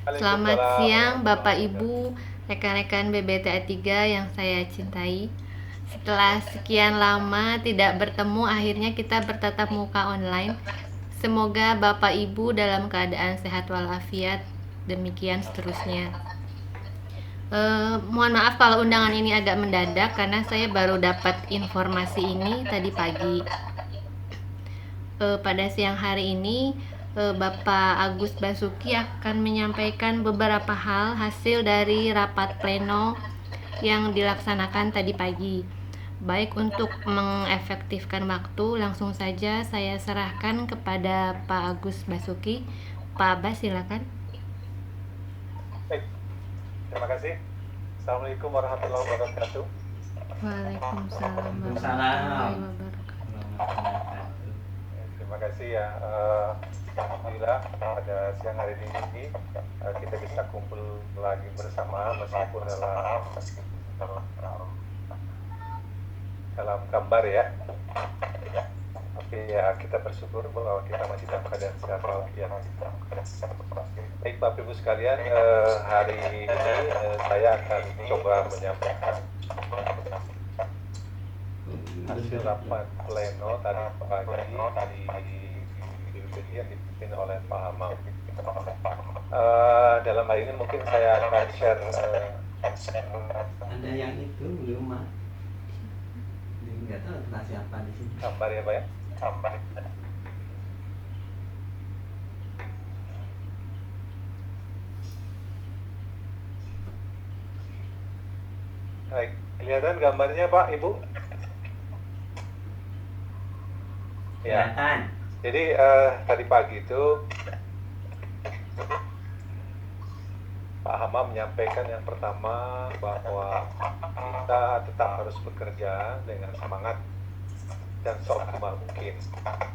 Selamat Waalaikumsalam siang warahmatullahi Bapak Ibu, wabarakatuh. rekan-rekan BBTA 3 yang saya cintai. Setelah sekian lama tidak bertemu, akhirnya kita bertatap muka online. Semoga Bapak Ibu dalam keadaan sehat walafiat, demikian seterusnya. Mohon maaf kalau undangan ini agak mendadak karena saya baru dapat informasi ini tadi pagi. Pada siang hari ini Bapak Agus Basuki akan menyampaikan beberapa hal hasil dari rapat pleno yang dilaksanakan tadi pagi. Baik, untuk mengefektifkan waktu, langsung saja saya serahkan kepada Pak Agus Basuki. Pak Abbas, silakan. Baik, terima kasih. Assalamualaikum warahmatullahi wabarakatuh. Waalaikumsalam Waalaikumsalam. warahmatullahi wabarakatuh. Terima kasih ya. Alhamdulillah pada siang hari ini kita bisa kumpul lagi bersama meskipun dalam gambar ya. Tapi ya kita bersyukur bahwa kita masih dalam keadaan sehat walafiat. Baik Bapak Ibu sekalian, hari ini saya akan coba menyampaikan hasil rapat pleno tadi pagi di BPT yang dipimpin oleh Pak Hamam. Dalam hal ini mungkin saya akan share Ada yang itu belum Mak? Nggak tahu entah siapa di sini. gambar ya Pak ya. Baik, kelihatan gambarnya Pak Ibu? Ya. Kelihatan. Jadi tadi pagi itu Pak Hamam menyampaikan yang pertama bahwa kita tetap harus bekerja dengan semangat dan seoptimal mungkin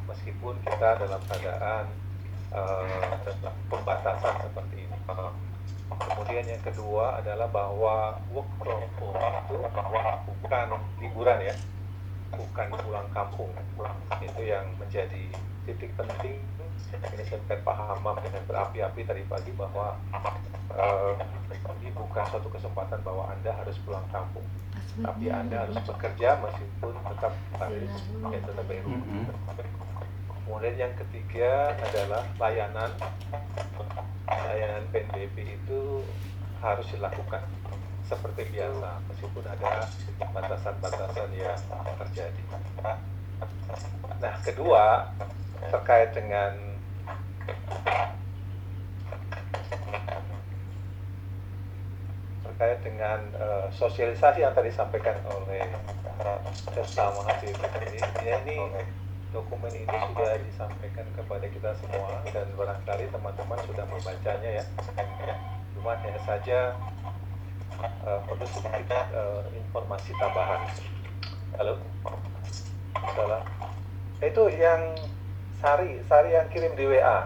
meskipun kita dalam keadaan pembatasan seperti ini. Kemudian yang kedua adalah bahwa work from home itu bukan liburan ya, bukan pulang kampung. Itu yang menjadi titik penting ini sampai Pak Hamam dengan berapi-api tadi pagi bahwa ini bukan suatu kesempatan bahwa Anda harus pulang kampung, tapi Anda harus bekerja meskipun tetap harus tetap di rumah. Kemudian yang ketiga adalah layanan PNBP itu harus dilakukan seperti biasa meskipun ada batasan-batasan yang terjadi. Nah, kedua terkait dengan sosialisasi yang tadi disampaikan oleh Sesama Habib ini dokumen ini sudah disampaikan kepada kita semua dan barangkali teman-teman sudah membacanya ya. Cuma hanya saja perlu sedikit informasi tambahan. Halo, salah. Itu yang Sari yang kirim di WA.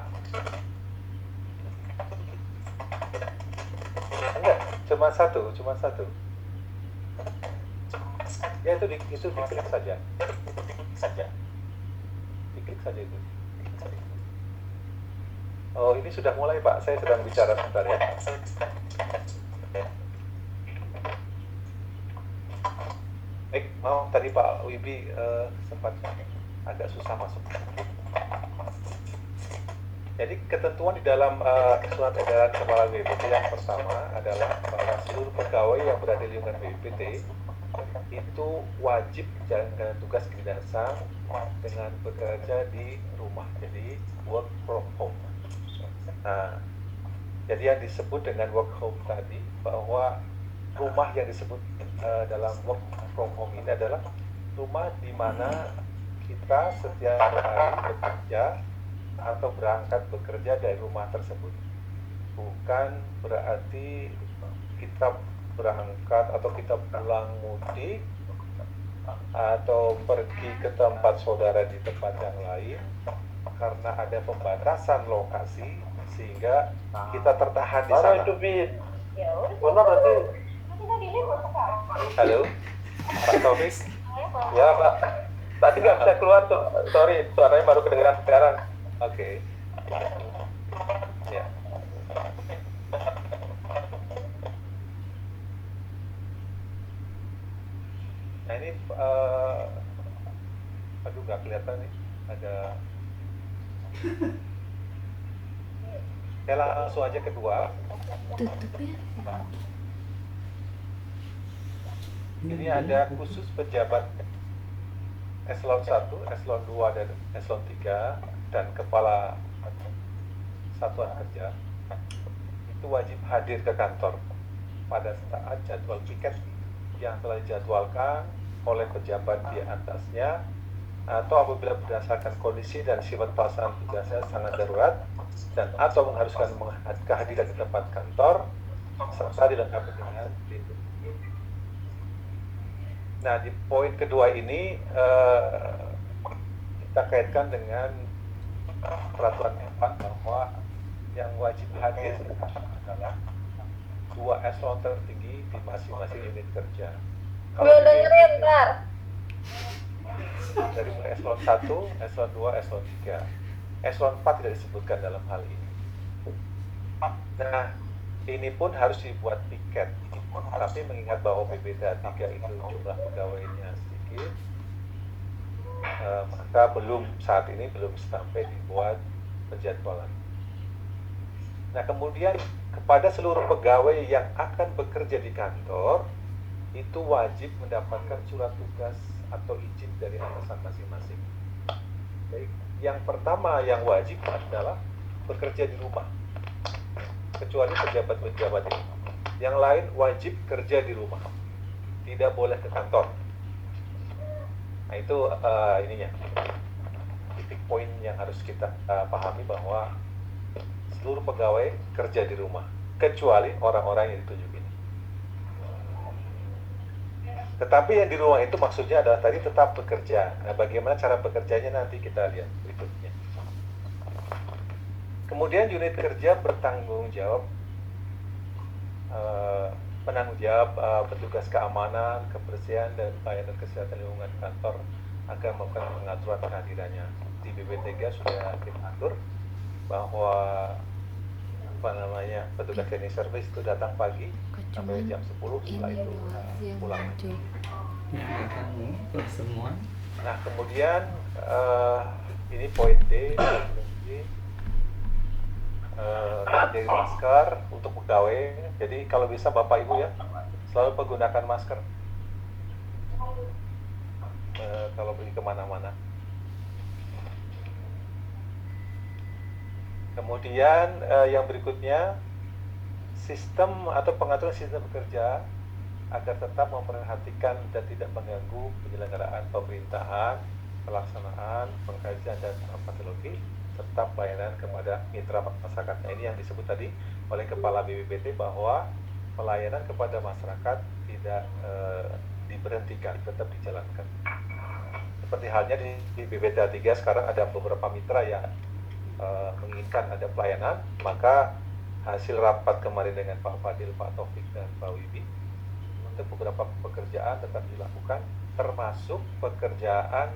Enggak, cuma satu. Ya itu diklik saja. Diklik saja itu. Oh, ini sudah mulai Pak. Saya sedang bicara sebentar ya. Baik, tadi Pak Wibi sempat agak susah masuk. Jadi ketentuan di dalam surat edaran Kepala BPT yang pertama adalah bahwa seluruh pegawai yang berada di lingkungan BPT itu wajib menjalankan tugas kedinasan dengan bekerja di rumah, jadi work from home. Nah, jadi yang disebut dengan work home tadi bahwa rumah yang disebut dalam work from home ini adalah rumah di mana kita setiap hari bekerja atau berangkat bekerja dari rumah tersebut. Bukan berarti kita berangkat atau kita pulang mudik atau pergi ke tempat saudara di tempat yang lain karena ada pembatasan lokasi sehingga kita tertahan di sana. Mana berarti? Halo, Pak Taufik? Ya Pak, tadi nggak bisa keluar tuh, sorry, suaranya baru kedengeran sekarang. Oke. Ya. Nah ini, aduh nggak kelihatan nih, ada. Saya langsung aja kedua. Tutup ya. Ini ada khusus pejabat eselon 1, eselon 2, dan eselon 3, dan kepala satuan kerja itu wajib hadir ke kantor pada saat jadwal piket yang telah dijadwalkan oleh pejabat di atasnya, atau apabila berdasarkan kondisi dan sifat pelaksanaan tugasnya sangat darurat dan atau mengharuskan kehadiran di tempat kantor serta dilengkapi dengan pelindung. Nah, di poin kedua ini kita kaitkan dengan peraturan Menpan bahwa yang wajib hadir adalah 2 eselon tertinggi di masing-masing unit kerja. Kalau dengerin ntar. dari mulai eselon 1, eselon 2, eselon 3. Eselon 4 tidak disebutkan dalam hal ini. Nah, ini pun harus dibuat piket. Tapi mengingat bahwa PBTA 3 itu jumlah pegawainya sedikit, maka saat ini belum sampai dibuat penjadwalan. Nah, kemudian kepada seluruh pegawai yang akan bekerja di kantor, itu wajib mendapatkan surat tugas atau izin dari atasan masing-masing. Baik, yang pertama yang wajib adalah bekerja di rumah, kecuali pejabat-pejabat ini. Yang lain wajib kerja di rumah, tidak boleh ke kantor. Nah itu ininya, titik poin yang harus kita pahami bahwa seluruh pegawai kerja di rumah, kecuali orang-orang yang ditunjuk ini. Tetapi yang di rumah itu maksudnya adalah tadi tetap bekerja. Nah, bagaimana cara bekerjanya nanti kita lihat berikutnya. Kemudian unit kerja bertanggung jawab, penanggung jawab petugas keamanan, kebersihan, dan pelayanan kesehatan lingkungan kantor akan melakukan pengaturan kehadirannya. Di BB3 sudah kita atur bahwa petugas cleaning service itu datang pagi sampai jam 10, setelah itu pulang. Ya, kamu semua. Nah, kemudian ini poin D, pakai masker untuk pegawai. Jadi kalau bisa Bapak Ibu ya selalu menggunakan masker kalau pergi kemana-mana. Kemudian yang berikutnya, sistem atau pengaturan sistem bekerja agar tetap memperhatikan dan tidak mengganggu penyelenggaraan pemerintahan, pelaksanaan, pengkajian dan patologi, serta pelayanan kepada mitra masyarakat. Nah, ini yang disebut tadi oleh Kepala BPPT bahwa pelayanan kepada masyarakat tidak diberhentikan, tetap dijalankan. Seperti halnya di BPTA 3 sekarang ada beberapa mitra yang menginginkan ada pelayanan, maka hasil rapat kemarin dengan Pak Fadil, Pak Taufik, dan Pak Wibi, untuk beberapa pekerjaan tetap dilakukan, termasuk pekerjaan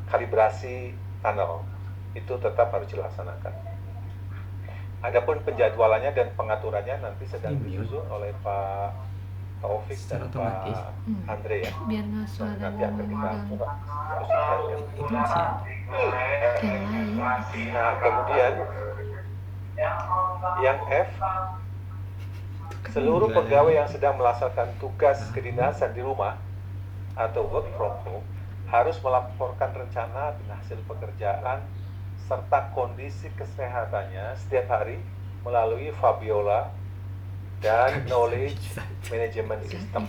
kalibrasi tunnel, itu tetap harus dilaksanakan. Adapun penjadwalannya dan pengaturannya nanti sedang disusun oleh Pak Taufik dan otomatis. Pak Andre ya. Biar nggak suara Nanti akan kita mengganggu Itu masih yang lain. Nah, kemudian yang F, seluruh pegawai yang sedang melaksanakan tugas kedinasan di rumah atau work from home harus melaporkan rencana dan hasil pekerjaan serta kondisi kesehatannya setiap hari melalui Fabiola dan Knowledge Management System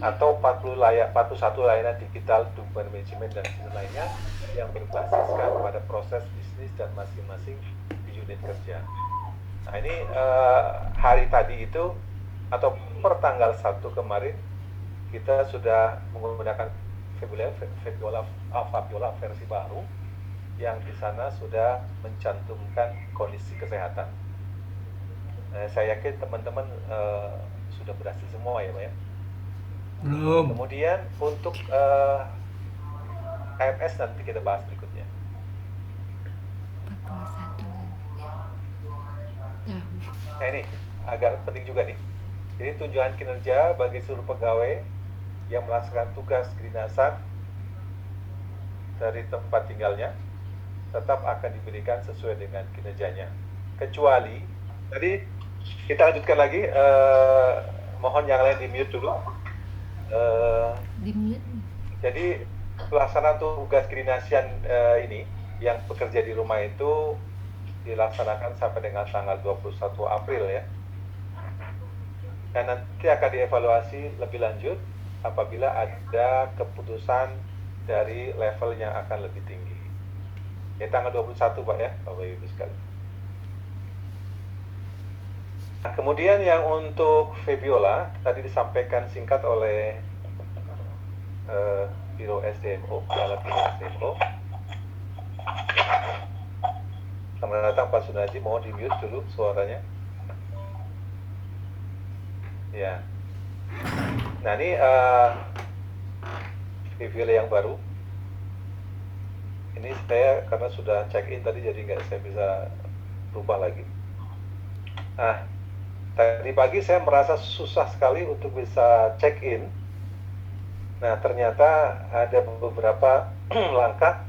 atau 41 layanan digital dokumen manajemen dan sistem lainnya yang berbasiskan pada proses bisnis dan masing-masing di unit kerja. Nah ini hari tadi itu atau per tanggal 1 kemarin kita sudah menggunakan Fabiola versi baru yang di sana sudah mencantumkan kondisi kesehatan. Saya yakin teman-teman sudah berhasil semua ya Pak ya. belum. Kemudian untuk KMS nanti kita bahas berikutnya. 41 ya. Nah ini agak penting juga nih. Jadi tunjangan kinerja bagi seluruh pegawai yang melaksanakan tugas kedinasan dari tempat tinggalnya tetap akan diberikan sesuai dengan kinerjanya. Kecuali, tadi kita lanjutkan lagi, mohon yang lain di-mute dulu. Di mute. Jadi pelaksanaan tugas kedinasian ini yang bekerja di rumah itu dilaksanakan sampai dengan tanggal 21 April ya. Dan nanti akan dievaluasi lebih lanjut apabila ada keputusan dari level yang akan lebih tinggi. Ya, tanggal 21 Pak ya, Bapak Ibu sekalian. Nah, kemudian yang untuk Febiola tadi disampaikan singkat oleh Biro SDMO, Kepala Biro SDMO. Selamat datang Pak Sunaji, mohon di-mute dulu suaranya. Ya. Nah ini Febiola yang baru. Ini saya karena sudah check-in tadi jadi nggak saya bisa rubah lagi. Nah, tadi pagi saya merasa susah sekali untuk bisa check-in. Nah, ternyata ada beberapa langkah.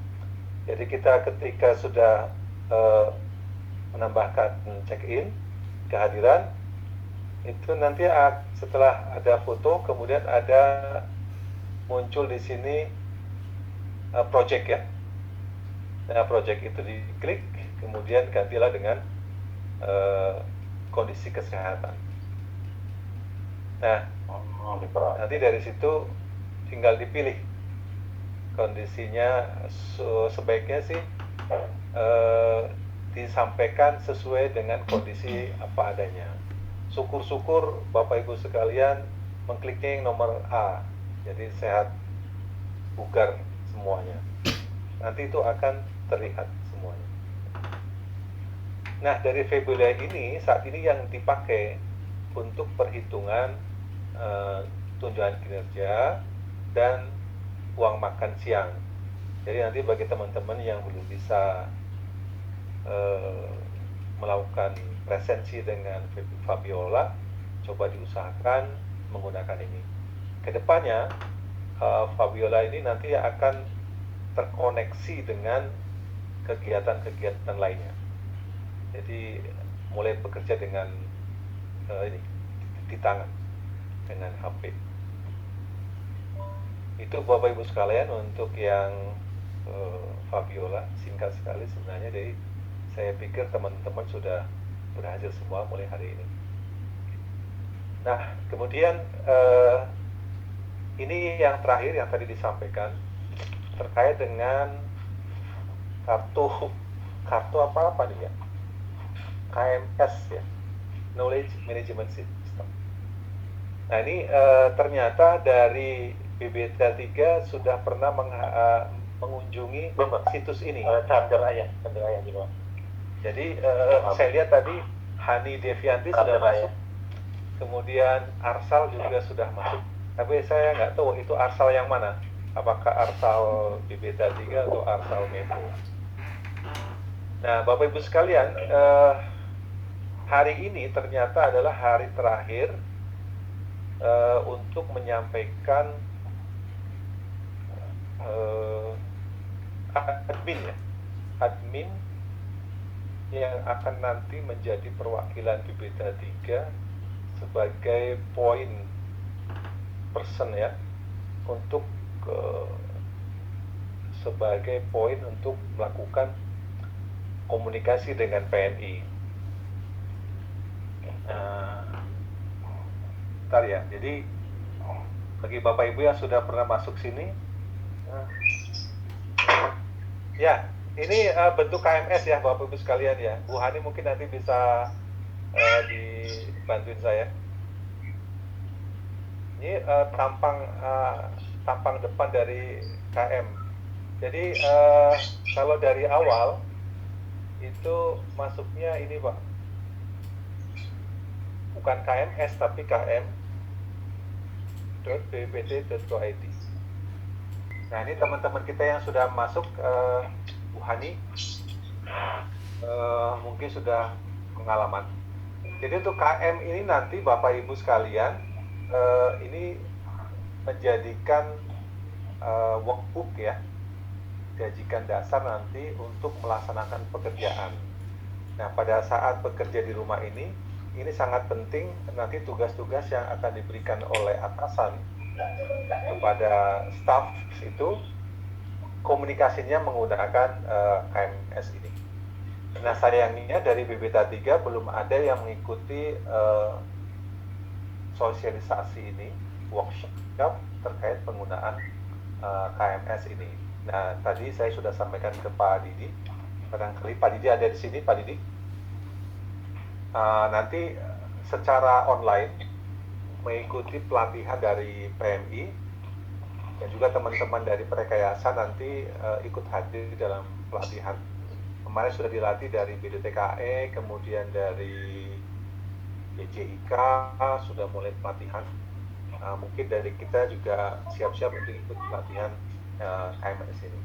Jadi kita ketika sudah menambahkan check-in, kehadiran, itu nanti setelah ada foto, kemudian ada muncul di sini project ya. Nah, project itu diklik, kemudian gantilah dengan kondisi kesehatan. Nah, nanti dari situ tinggal dipilih kondisinya. Sebaiknya sih disampaikan sesuai dengan kondisi apa adanya. Syukur-syukur Bapak Ibu sekalian mengkliknya yang nomor A, jadi sehat, bugar semuanya. Nanti itu akan terlihat semuanya. Nah, dari Febiola ini saat ini yang dipakai untuk perhitungan tunjangan kinerja dan uang makan siang. Jadi nanti bagi teman-teman yang belum bisa melakukan presensi dengan Fabiola, coba diusahakan menggunakan ini. Kedepannya Fabiola ini nanti akan terkoneksi dengan kegiatan-kegiatan lainnya. Jadi mulai bekerja dengan ini di tangan dengan HP. Itu Bapak Ibu sekalian untuk yang Fabiola, singkat sekali sebenarnya. Jadi saya pikir teman-teman sudah berhasil semua mulai hari ini. Nah, kemudian ini yang terakhir yang tadi disampaikan terkait dengan kartu apa nih ya, KMS ya, Knowledge Management System. Nah ini ternyata dari BBTA 3 sudah pernah mengunjungi situs ini. Charger ayah juga. Jadi saya lihat tadi Hani Devianti sudah masuk, kemudian Arsal juga sudah masuk. Tapi saya nggak tahu itu Arsal yang mana. Apakah Arsal BBTA 3 atau Arsal Metro. Nah, Bapak Ibu sekalian, hari ini ternyata adalah hari terakhir untuk menyampaikan admin yang akan nanti menjadi perwakilan BBTA 3 sebagai point person ya, untuk sebagai poin untuk melakukan komunikasi dengan PNI. Bentar ya, jadi bagi Bapak Ibu yang sudah pernah masuk sini, ya ini bentuk KMS ya Bapak Ibu sekalian ya. Bu Hani mungkin nanti bisa dibantuin saya. Ini tampang depan dari KM. Jadi kalau dari awal itu masuknya ini Pak, bukan KMS tapi km.bppt.go.id. Nah ini teman-teman kita yang sudah masuk, Bu Hani mungkin sudah pengalaman. Jadi untuk KM ini nanti Bapak Ibu sekalian, ini menjadikan workbook ya, diajikan dasar nanti untuk melaksanakan pekerjaan. Nah, pada saat bekerja di rumah ini sangat penting nanti tugas-tugas yang akan diberikan oleh atasan kepada staff itu komunikasinya menggunakan KMS ini. Nah, sayangnya dari BBTA 3 belum ada yang mengikuti sosialisasi ini, workshop terkait penggunaan KMS ini. Nah, tadi saya sudah sampaikan ke Pak Didi. Barangkali Pak Didi ada di sini, Pak Didi. Nanti secara online mengikuti pelatihan dari PMI dan juga teman-teman dari Perkayasa nanti ikut hadir dalam pelatihan. Kemarin sudah dilatih dari BDTKE, kemudian dari BJIK sudah mulai pelatihan. Mungkin dari kita juga siap-siap untuk ikut pelatihan KMS ini.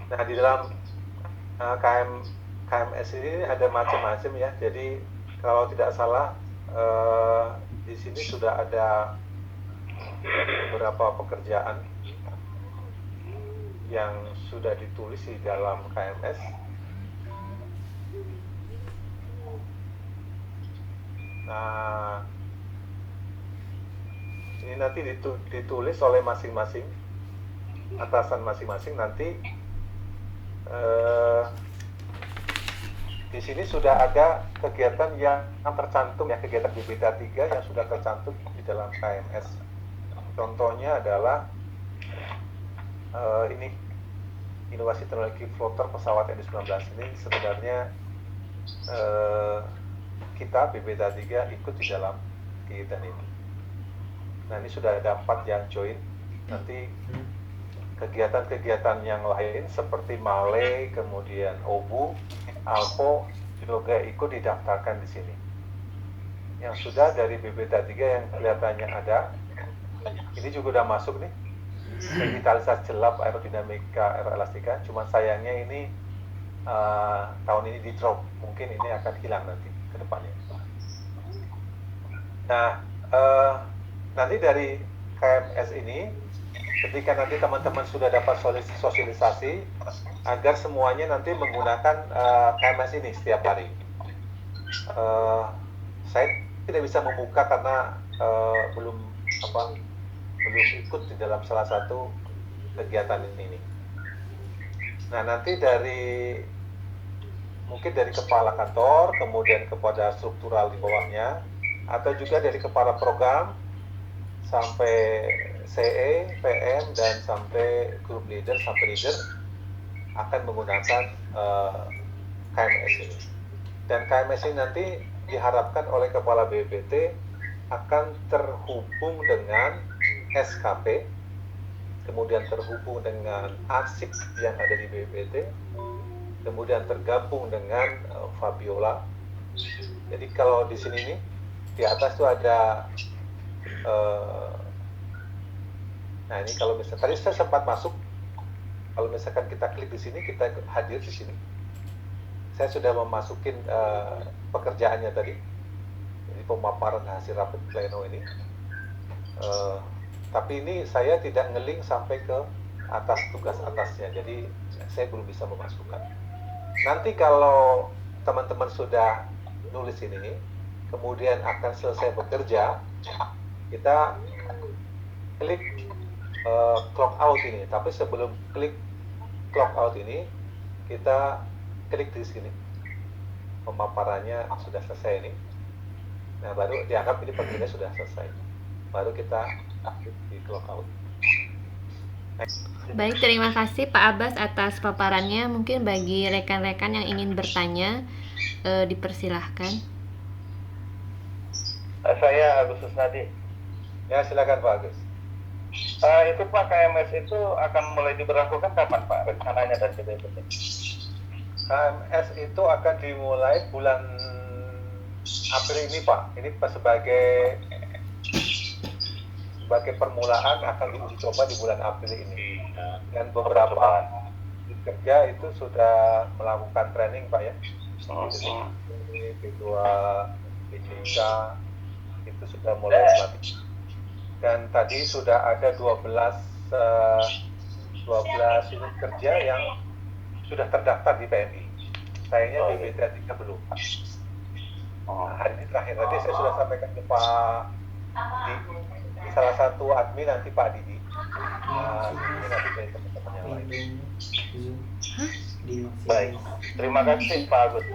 Nah, di dalam KMS ini ada macam-macam ya. Jadi kalau tidak salah di sini sudah ada beberapa pekerjaan yang sudah ditulis di dalam KMS. Nah, ini nanti ditulis oleh masing-masing atasan masing-masing nanti. Di sini sudah ada kegiatan yang tercantum ya, kegiatan BBTA 3 yang sudah tercantum di dalam KMS. Contohnya adalah ini inovasi teknologi floater pesawat N19 ini sebenarnya kita BBTA 3 ikut di dalam kegiatan ini. Nah, ini sudah ada 4 yang join. Nanti kegiatan-kegiatan yang lain seperti MALE, kemudian OBU, ALPO juga ikut didaftarkan di sini. Yang sudah dari BBTA 3 yang kelihatannya ada, ini juga udah masuk nih. Revitalisasi jelap aerodinamika aeroelastika, cuma sayangnya ini tahun ini di drop, mungkin ini akan hilang nanti ke depannya. Nah, nanti dari KMS ini, ketika nanti teman-teman sudah dapat sosialisasi, agar semuanya nanti menggunakan KMS ini setiap hari. Saya tidak bisa membuka karena belum ikut di dalam salah satu kegiatan ini. Nah, nanti mungkin dari kepala kantor, kemudian kepada struktural di bawahnya, atau juga dari kepala program sampai CE, PM, dan sampai group leader, sampai leader akan menggunakan KMS ini. Dan KMS ini nanti diharapkan oleh kepala BPT akan terhubung dengan SKP, kemudian terhubung dengan arsip yang ada di BPT, kemudian tergabung dengan Fabiola. Jadi kalau di sini nih, di atas itu ada nah ini kalau misalnya tadi saya sempat masuk, kalau misalkan kita klik di sini, kita hadir di sini. Saya sudah memasukin pekerjaannya tadi, jadi pemaparan hasil rapat pleno ini. Tapi ini saya tidak nge-link sampai ke atas tugas atasnya, jadi saya belum bisa memasukkan. Nanti kalau teman-teman sudah nulis ini, kemudian akan selesai bekerja, kita klik clock out ini. Tapi sebelum klik clock out ini, kita klik di sini. Pemaparannya sudah selesai ini. Nah, baru dianggap ini pekerjaannya sudah selesai. Baru kita klik di clock out. Baik, terima kasih Pak Abbas atas paparannya. Mungkin bagi rekan-rekan yang ingin bertanya, dipersilahkan. Saya Agus Susnadi. Ya, silakan Pak Agus. Itu Pak, KMS itu akan mulai diberlakukan kapan Pak rencananya dari BPT? KMS itu akan dimulai bulan April ini Pak. Ini sebagai permulaan akan diuji coba di bulan April ini. Dan beberapa kerja itu sudah melakukan training Pak ya. Ketua BJK itu sudah mulai melatih. dan tadi sudah ada 12 unit kerja yang sudah terdaftar di PMI. Sayangnya BBT 3 belum. Nah, hari ini terakhir tadi saya sudah sampaikan ke Pak di salah satu admin nanti Pak Didi. Ini nanti dari teman-teman yang lain. Baik, terima kasih Pak Agus.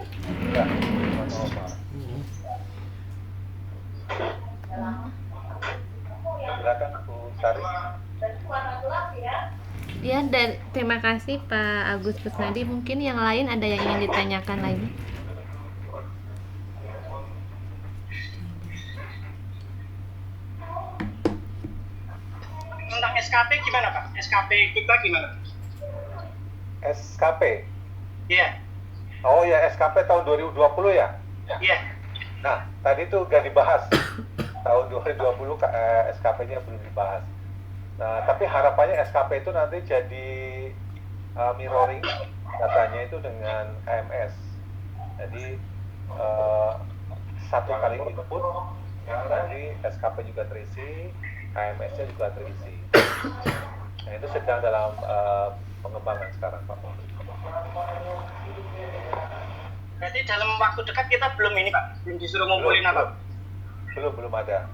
Ya, sama-sama. Silakan Bu Sari. Ya, dan terima kasih Pak Agus Kusnadi. Mungkin yang lain ada yang ingin ditanyakan lagi? Tentang SKP gimana Pak? SKP kita gimana? SKP. Iya. Oh ya, SKP tahun 2020 ya? Iya. Nah, tadi tuh gak dibahas. Tahun 2020 SKP-nya belum dibahas. Nah, tapi harapannya SKP itu nanti jadi mirroring datanya itu dengan KMS. Jadi satu kali input, nanti SKP juga terisi, KMS-nya juga terisi. Nah, itu sedang dalam pengembangan sekarang, Pak. Berarti dalam waktu dekat kita belum ini Pak? Belum disuruh ngumpulin apa? Belum ada.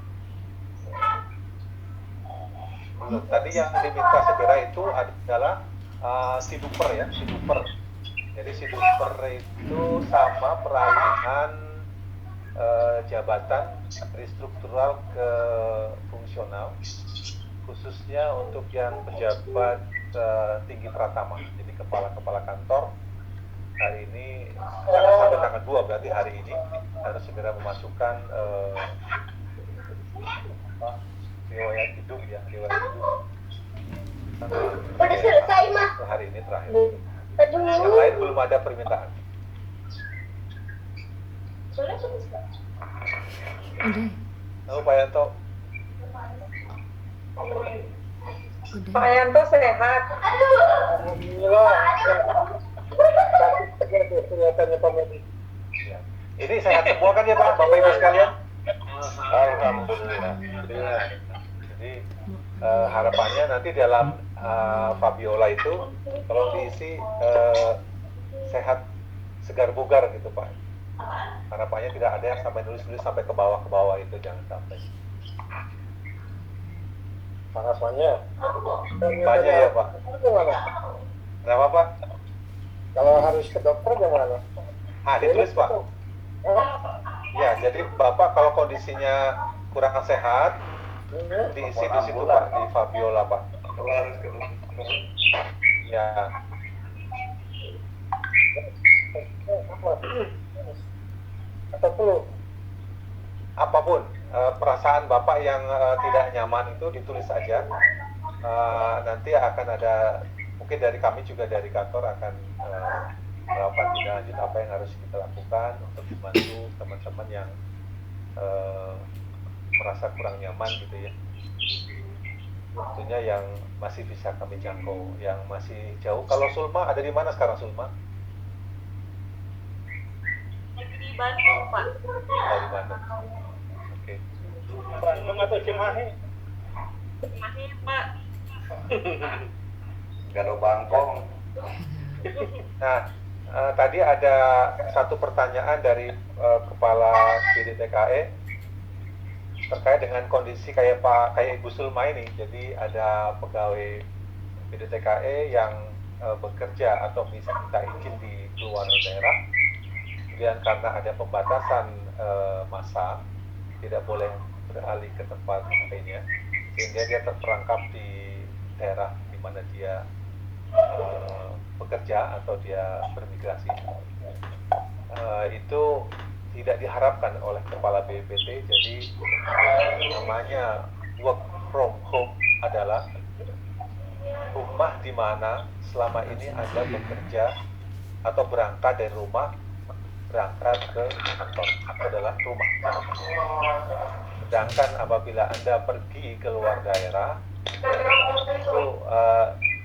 Belum. Tadi yang diminta segera itu adalah siduper ya, siduper. Jadi siduper itu sama peralihan jabatan dari struktural ke fungsional, khususnya untuk yang pejabat tinggi pratama, jadi kepala kantor. Hari ini sampai tanggal 2 berarti hari ini harus segera memasukkan riwayat hidup ya, riwayat hidup. Udah selesai mah. Hari ini terakhir. Aduh. Yang lain belum ada permintaan. Sudah selesai. Udah. Lalu Pak Yanto, Udah. Pak Yanto sehat. Alhamdulillah. Kelihatannya Pak Medi. ya. Ini sehat semua kan ya Pak, Bapak Ibu sekalian? Alhamdulillah. Jadi harapannya nanti dalam Fabiola itu kalau diisi sehat, segar bugar gitu Pak. Harapannya tidak ada yang sampai nulis-nulis sampai ke bawah itu, jangan sampai. Harapannya Banyak ya Pak. gimana? Kenapa Pak? Kalau harus ke dokter gimana? Ditulis Pak. Ya, jadi Bapak kalau kondisinya kurang sehat, diisi di situ Pak, di Fabiola Pak. Ya, Atau flu? apapun perasaan Bapak yang tidak nyaman itu ditulis saja. Nanti akan ada, mungkin dari kami juga dari kantor akan melakukan tindak lanjut apa yang harus kita lakukan untuk membantu teman-teman yang merasa kurang nyaman gitu ya. Tentunya yang masih bisa kami jangkau, yang masih jauh. Kalau Sulma ada di mana sekarang Sulma? Di Bandung, Pak. Di mana? Oke. Bandung atau Cimahi? Cimahi, Pak. Gado Bangkong. Nah, tadi ada satu pertanyaan dari Kepala BDTKE terkait dengan kondisi kayak Ibu Sulma ini. Jadi ada pegawai BDTKE yang bekerja atau bisa minta izin di luar daerah. Kemudian karena ada pembatasan massa, tidak boleh beralih ke tempat lainnya, sehingga dia terperangkap di daerah di mana dia bekerja atau dia bermigrasi. Itu tidak diharapkan oleh Kepala BPT. Jadi namanya work from home adalah rumah di mana selama ini Anda bekerja atau berangkat dari rumah, berangkat ke kantor, itu adalah rumah. Sedangkan apabila Anda pergi ke luar daerah, itu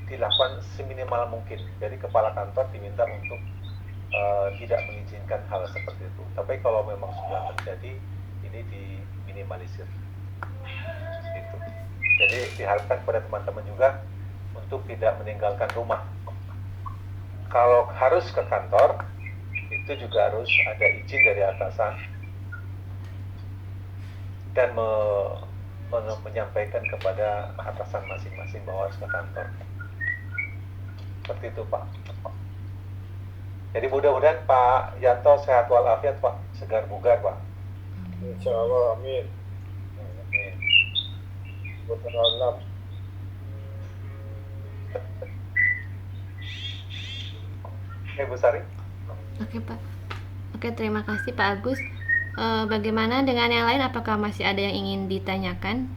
dilakukan seminimal mungkin. Jadi kepala kantor diminta untuk tidak mengizinkan hal seperti itu. Tapi kalau memang sudah terjadi, ini diminimalisir. Itu. Jadi diharapkan kepada teman-teman juga untuk tidak meninggalkan rumah. Kalau harus ke kantor, itu juga harus ada izin dari atasan dan menyampaikan kepada atasan masing-masing bahwa harus ke kantor. Seperti itu, Pak. Jadi mudah-mudahan Pak Yanto sehat walafiat, Pak, segar bugar, Pak. Insya Allah, amin. Amin. Berkenal. Oke, Bu Sari. Oke Pak. Oke, terima kasih Pak Agus. Bagaimana dengan yang lain? Apakah masih ada yang ingin ditanyakan?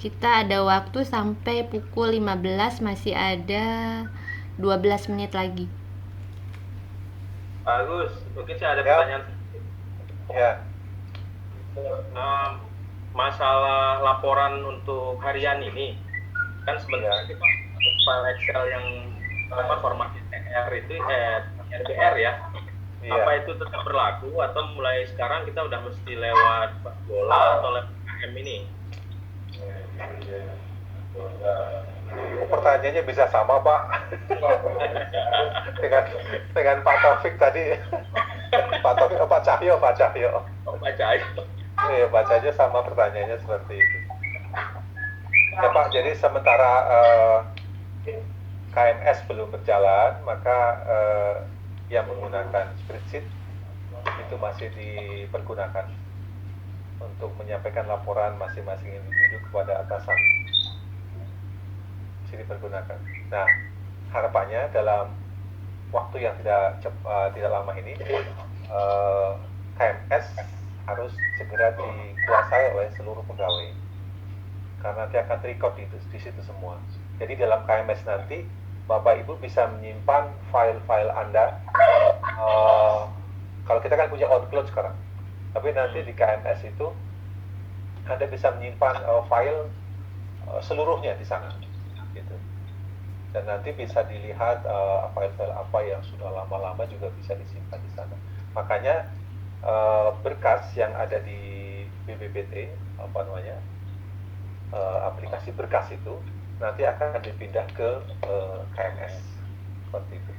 Kita ada waktu sampai pukul 15, masih ada 12 menit lagi. Pak Agus, mungkin saya ada Ya. pertanyaan. Ya. Masalah laporan untuk harian ini, kan sebenarnya kita file Excel yang format RBR itu RBR ya. Iya. Apa itu tetap berlaku atau mulai sekarang kita udah mesti lewat bola atau lewat KM ini? Pertanyaannya bisa sama, Pak. dengan Pak Taufik tadi. Pak Taufik, Pak Cahyo. Oh, baca aja. Iya, bacanya sama, pertanyaannya seperti itu. Ya Pak, jadi sementara KMS belum berjalan, maka yang menggunakan spreadsheet itu masih dipergunakan untuk menyampaikan laporan masing-masing individu kepada atasan. Masih dipergunakan. Nah, harapannya dalam waktu yang tidak lama ini, KMS harus segera dikuasai oleh seluruh pegawai, karena nanti akan record di situ semua. Jadi dalam KMS nanti Bapak Ibu bisa menyimpan file-file Anda. Kalau kita kan punya OnCloud sekarang, tapi nanti di KMS itu Anda bisa menyimpan file seluruhnya di sana, gitu. Dan nanti bisa dilihat file-file apa yang sudah lama-lama juga bisa disimpan di sana. Makanya berkas yang ada di BPPT, aplikasi berkas itu nanti akan dipindah ke KMS, seperti itu.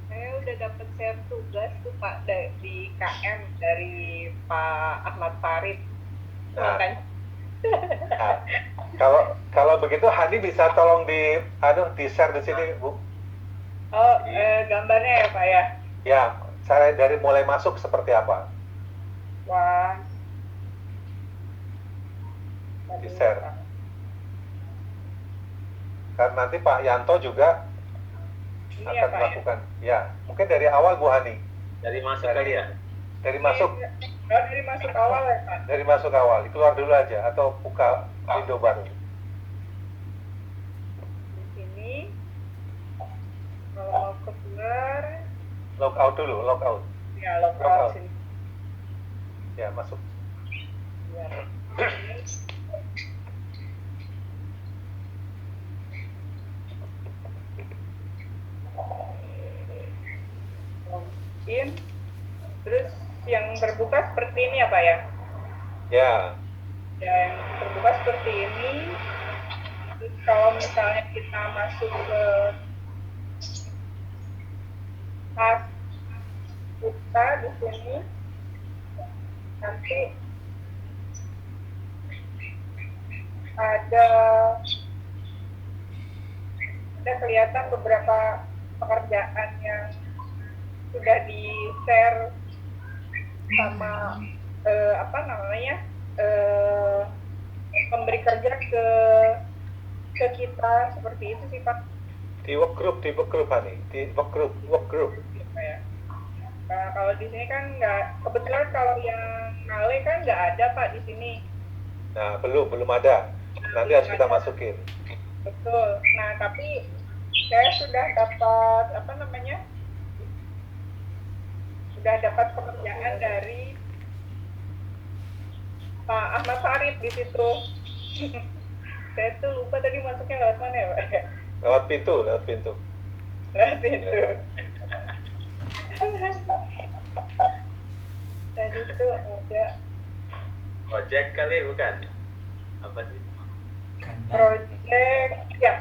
Saya udah dapat share tugas tuh Pak di KM dari Pak Ahmad Farid. Nah, Makanya nah, kalau begitu Hani bisa tolong di share di sini, Bu. oh gambarnya ya Pak ya. Ya, saya dari mulai masuk seperti apa? Wah. Di share. Karena nanti Pak Yanto juga Ini akan ya Pak ya. melakukan. Ya, mungkin dari awal Bu Hani. Dari masuk kali ya? Dari masuk. Oh, dari masuk awal ya Pak. Dari masuk awal, keluar dulu aja atau buka window baru. Di sini kalau mau keluar Log out dulu, log out. ya log Log out. out sini. Ya, masuk. Ya. Login. Terus yang terbuka seperti ini ya Pak ya? Ya, Ya, yang terbuka seperti ini. Terus kalau misalnya kita masuk ke tas kita di sini, nanti ada kelihatan beberapa pekerjaan yang sudah di share sama pemberi kerja ke kita, seperti itu sih Pak. di work group Hani, di work group. Ya. Nah, kalau di sini kan nggak, kebetulan kalau yang ngale kan nggak ada Pak di sini. Nah, belum ada. Nanti harus kita masukin. Betul. Nah, tapi saya sudah dapat sudah dapat pekerjaan dari Pak Ahmad Farid di situ. Saya tuh lupa tadi masuknya lewat mana ya Pak? Lewat pintu. Lewat pintu. Tadi tuh ada project kali bukan? Apa sih? Project, ya.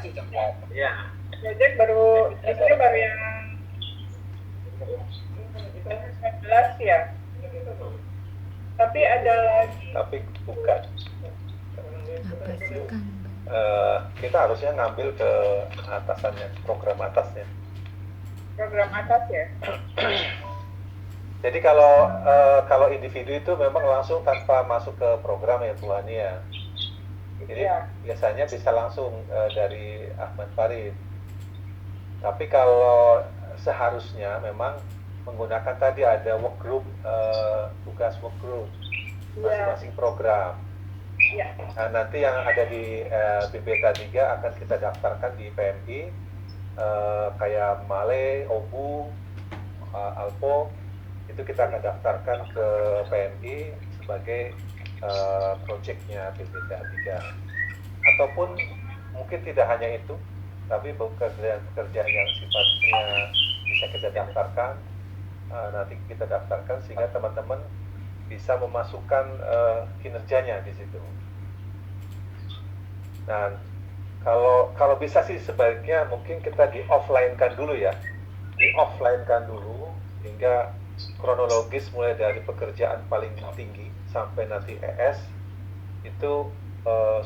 Ya, Project baru, biasanya baru yang 2019 ya. Tapi ada lagi Tapi bukan. Apa sih kan? Kita harusnya ngambil ke atasannya, program atasnya. program atas ya. Jadi kalau individu itu memang langsung tanpa masuk ke program ya Bu Hani ya. Jadi Iya. biasanya bisa langsung dari Ahmad Farid. Tapi kalau seharusnya memang menggunakan tadi ada work group, tugas work group Iya. masing-masing program. Iya. Nah, nanti yang ada di BBK 3 akan kita daftarkan di PMI, kayak Male, Obu, Alpo, itu kita akan daftarkan ke PMI sebagai proyeknya BBK 3. Ataupun mungkin tidak hanya itu, tapi pekerjaan yang sifatnya bisa kita daftarkan, nanti kita daftarkan sehingga teman-teman bisa memasukkan kinerjanya di situ. Nah, kalau bisa sih sebaiknya mungkin kita di offline-kan dulu ya, sehingga kronologis mulai dari pekerjaan paling tinggi sampai nanti ES itu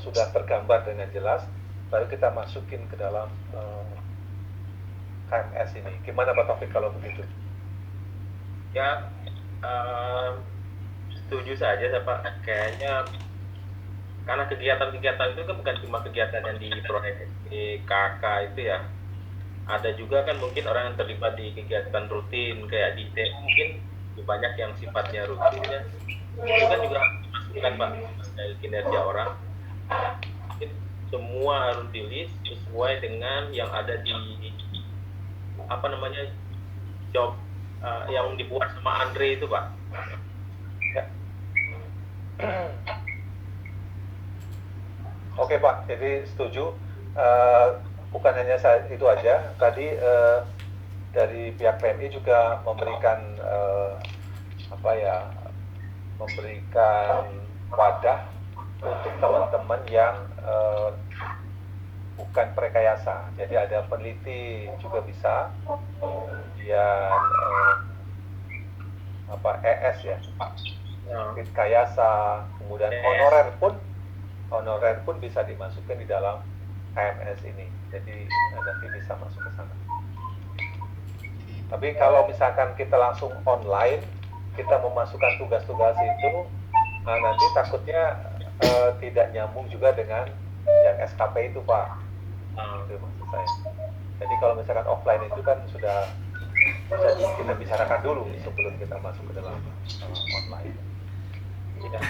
sudah tergambar dengan jelas, baru kita masukin ke dalam KMS ini. Gimana Pak Taufik kalau begitu? ya setuju saja saya Pak. Kayaknya karena kegiatan-kegiatan itu kan bukan cuma kegiatan yang di proyek di KK itu ya. Ada juga kan mungkin orang yang terlibat di kegiatan rutin kayak di IT, mungkin banyak yang sifatnya rutin ya. Itu kan juga dimasukkan Pak dari kinerja orang. Mungkin semua harus di list sesuai dengan yang ada di apa namanya job yang dibuat sama Andre itu Pak. Ya. Oke Pak, jadi setuju. Bukan hanya itu aja. Tadi dari pihak PMI juga memberikan memberikan wadah untuk teman-teman yang bukan prekayasa. Jadi ada peneliti juga bisa, kemudian ES ya, kayasa, kemudian honorer pun bisa dimasukkan di dalam KMS ini. Jadi nanti bisa masuk ke sana. Tapi kalau misalkan kita langsung online, kita memasukkan tugas-tugas itu, nanti takutnya tidak nyambung juga dengan yang SKP itu Pak. Itu maksud saya. Jadi kalau misalkan offline itu kan sudah bisa kita bicarakan dulu sebelum kita masuk ke dalam online. Ya.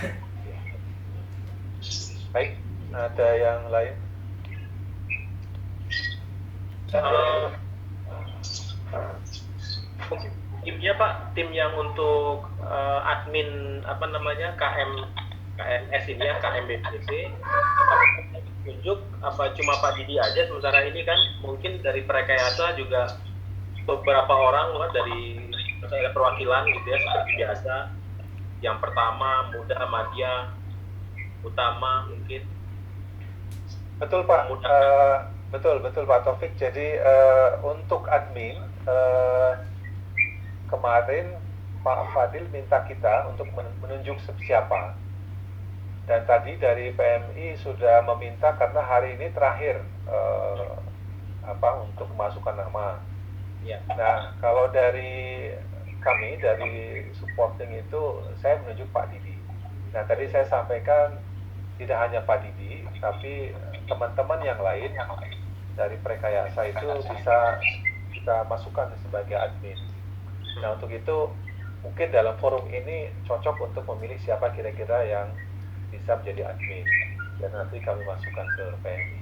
Baik, ada yang lain? Timnya Pak, tim yang untuk admin apa namanya KMS ini ya, KMBPC tunjuk apa cuma Pak Didi aja sementara ini kan mungkin dari Prekayasa juga beberapa orang lah dari perwakilan gitu ya seperti biasa. Yang pertama Muda, Madya, Utama mungkin. Betul Pak, betul Pak Taufik. Jadi untuk admin kemarin Pak Fadil minta kita untuk menunjuk siapa. Dan tadi dari PMI sudah meminta karena hari ini terakhir untuk memasukkan nama. Ya. Nah, kalau dari kami dari supporting itu saya menunjuk Pak Didi. Nah, tadi saya sampaikan tidak hanya Pak Didi, tapi teman-teman yang lain dari Prekayasa itu bisa kita masukkan sebagai admin. Nah, untuk itu mungkin dalam forum ini cocok untuk memilih siapa kira-kira yang bisa menjadi admin dan nanti kami masukkan ke PMI.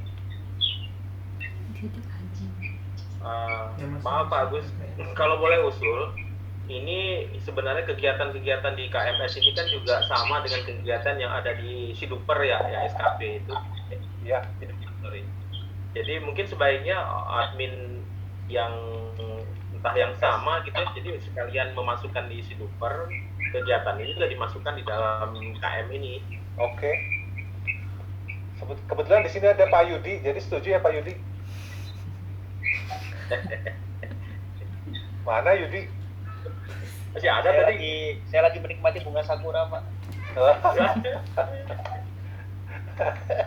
Maaf Pak Agus, kalau boleh usul, ini sebenarnya kegiatan-kegiatan di KMS ini kan juga sama dengan kegiatan yang ada di Siduper ya, yang SKP itu. Ya. Sorry. Jadi mungkin sebaiknya admin yang entah yang sama gitu, jadi sekalian memasukkan di Siduper kegiatan ini juga dimasukkan di dalam KM ini. Oke. Kebetulan di sini ada Pak Yudi, jadi setuju ya Pak Yudi? Mana Yudi? Masih ada tadi. Saya lagi menikmati bunga sakura, Pak.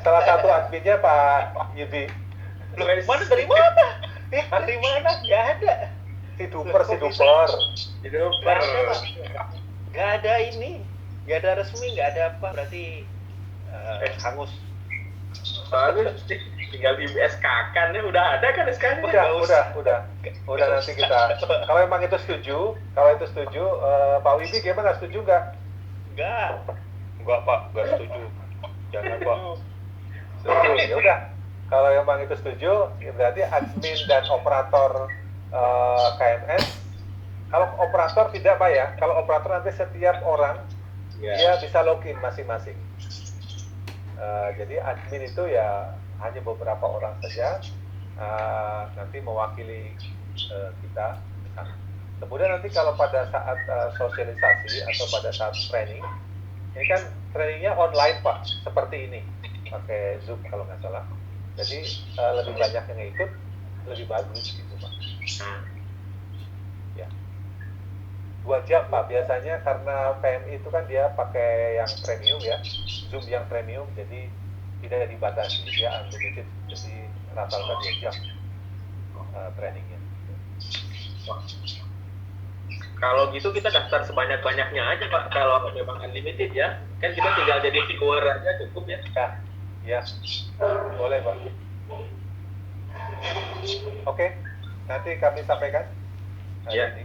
Salah satu adminnya Pak Yudi. Mana dari mana? Dari mana? Nggak ada. Si duper. Nggak ada ini. Nggak ada resmi, nggak ada apa. Berarti hangus. Soalnya tinggal di SK kan ya, udah ada kan SK-nya? Udah nanti kita. Kalau emang itu setuju, Pak Wibi gimana, setuju nggak? Enggak Pak, enggak setuju. Jangan Pak. Setuju. Ya udah. Kalau emang itu setuju, ya berarti admin dan operator KMS. Kalau operator tidak Pak ya. Kalau operator nanti setiap orang dia bisa login masing-masing. Jadi admin itu ya hanya beberapa orang saja, nanti mewakili kita. Kemudian nanti kalau pada saat sosialisasi atau pada saat training, ini kan trainingnya online Pak, seperti ini, pakai Zoom kalau nggak salah. Jadi lebih banyak yang ikut, lebih bagus gitu Pak. Ya. 2 jam Pak biasanya, karena PMI itu kan dia pakai yang premium ya, Zoom yang premium, jadi tidak dibatasi, dia unlimited, jadi rata-rata 2 jam trainingnya. Kalau gitu kita daftar sebanyak-banyaknya aja Pak, kalau memang unlimited ya. Kan kita tinggal jadi viewer aja cukup ya. Ya, boleh Pak. Oke, nanti kami sampaikan. Ya.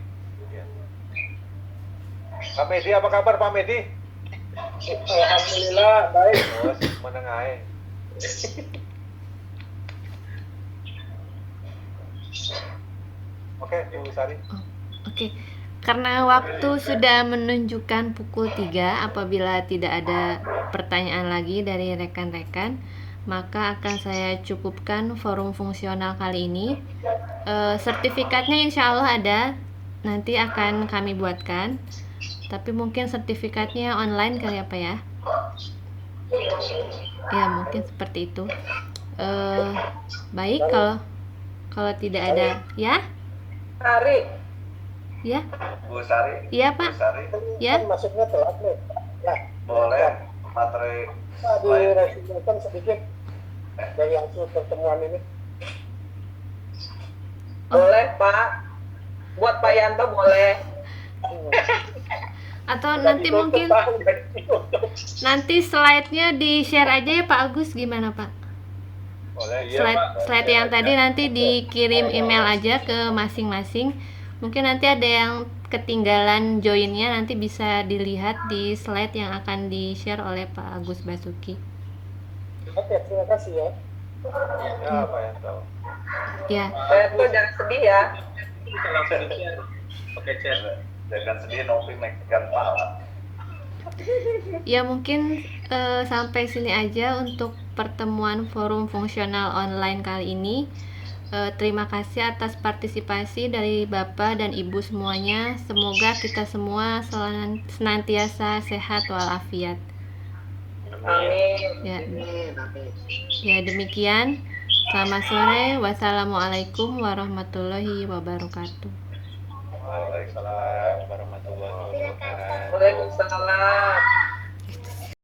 Pak Medi, apa kabar Pak Medi? Alhamdulillah baik. Menengahe. Oke, Bu Sari. Oke. Karena waktu sudah menunjukkan pukul 3, apabila tidak ada pertanyaan lagi dari rekan-rekan, maka akan saya cukupkan forum fungsional kali ini. Sertifikatnya insya Allah ada, nanti akan kami buatkan. Tapi mungkin sertifikatnya online kali apa ya? Ya mungkin seperti itu. Baik, kalau tidak ada, ya? Sari. Ya? Bu Sari. Iya Pak. Bu Sari. Ya? Masuknya telat nih. Ya, Boleh materi diresumsikan sedikit dari hasil pertemuan ini. Boleh Pak. Buat Pak Yanto boleh. Atau nanti mungkin nanti slide-nya di-share aja ya Pak Agus, gimana Pak? Boleh. Slide yang tadi nanti dikirim email aja ke masing-masing. Mungkin nanti ada yang ketinggalan joinnya, nanti bisa dilihat di slide yang akan di-share oleh Pak Agus Basuki. Oke, terima kasih ya. Ya, Pak Yanto. Ya. Pak Yanto jangan sedih ya. Kita langsung di-share. Oke, chat. Jangan sedih, Novi megang pala. Ya mungkin sampai sini aja untuk pertemuan forum fungsional online kali ini. Terima kasih atas partisipasi dari Bapak dan Ibu semuanya. Semoga kita semua senantiasa sehat walafiat. Amin. Ya demikian. Selamat sore. Wassalamualaikum warahmatullahi wabarakatuh. Waalaikumsalam warahmatullahi wabarakatuh. Waalaikumsalam.